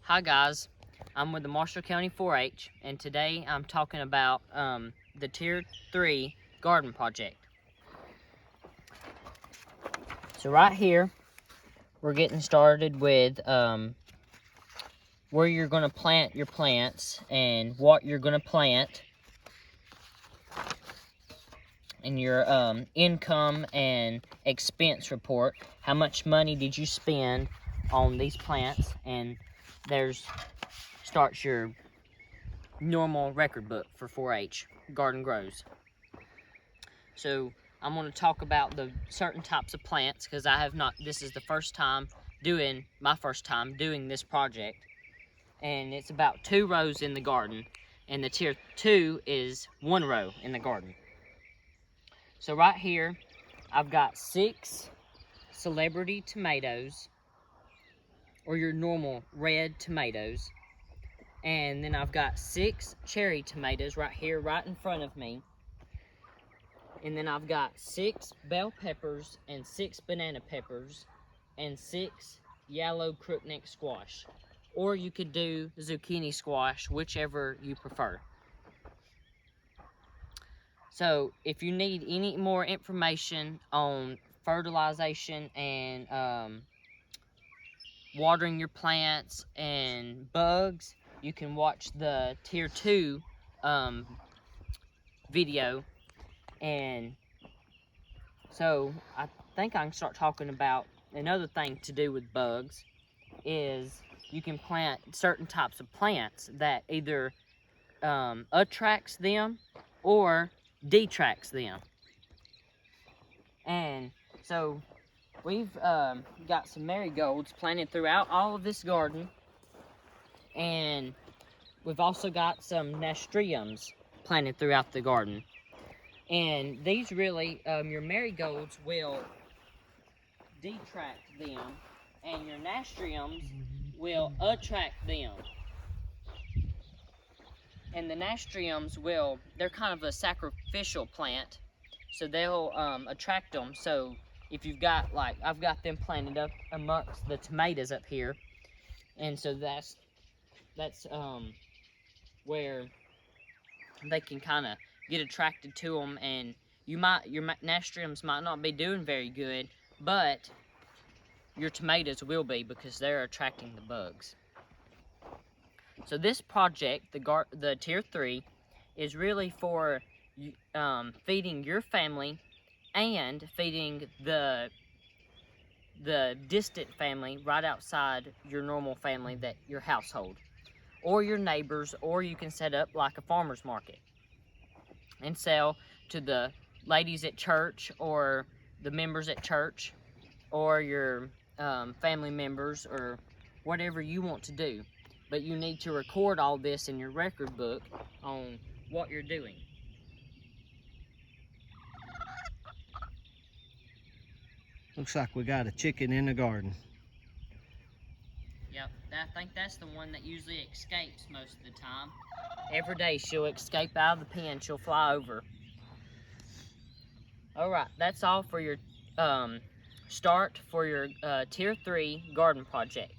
Hi guys, I'm with the Marshall County 4-H, and today I'm talking about the Tier 3 garden project. So right here, we're getting started with where you're going to plant your plants and what you're going to plant, and your income and expense report. How much money did you spend on these plants? And starts your normal record book for 4-H Garden Grows. So I'm going to talk about the certain types of plants because this is the my first time doing this project, and it's about 2 rows in the garden, and the Tier 2 is 1 row in the garden. So right here I've got 6 celebrity tomatoes, or your normal red tomatoes. And then I've got 6 cherry tomatoes right here, right in front of me. And then I've got 6 bell peppers and 6 banana peppers and 6 yellow crookneck squash. Or you could do zucchini squash, whichever you prefer. So if you need any more information on fertilization and watering your plants and bugs, you can watch the Tier 2 video. And so I think I can start talking about another thing to do with bugs is you can plant certain types of plants that either attracts them or detracts them. And so we've got some marigolds planted throughout all of this garden, and we've also got some nasturtiums planted throughout the garden. And these really, your marigolds will detract them, and your nasturtiums will attract them. And the nasturtiums they're kind of a sacrificial plant, so they'll attract them. So if you've got, I've got them planted up amongst the tomatoes up here, and so that's where they can kind of get attracted to them, and your nasturtiums might not be doing very good, but your tomatoes will be, because they're attracting the bugs. So this project, the Tier 3, is really for feeding your family and feeding the distant family right outside your normal family, your household, or your neighbors, or you can set up like a farmer's market and sell to the ladies at church, or the members at church, or your family members, or whatever you want to do. But you need to record all this in your record book on what you're doing. Looks like we got a chicken in the garden. Yep, I think that's the one that usually escapes most of the time. Every day she'll escape out of the pen, she'll fly over. Alright, that's all for your start for your Tier 3 garden project.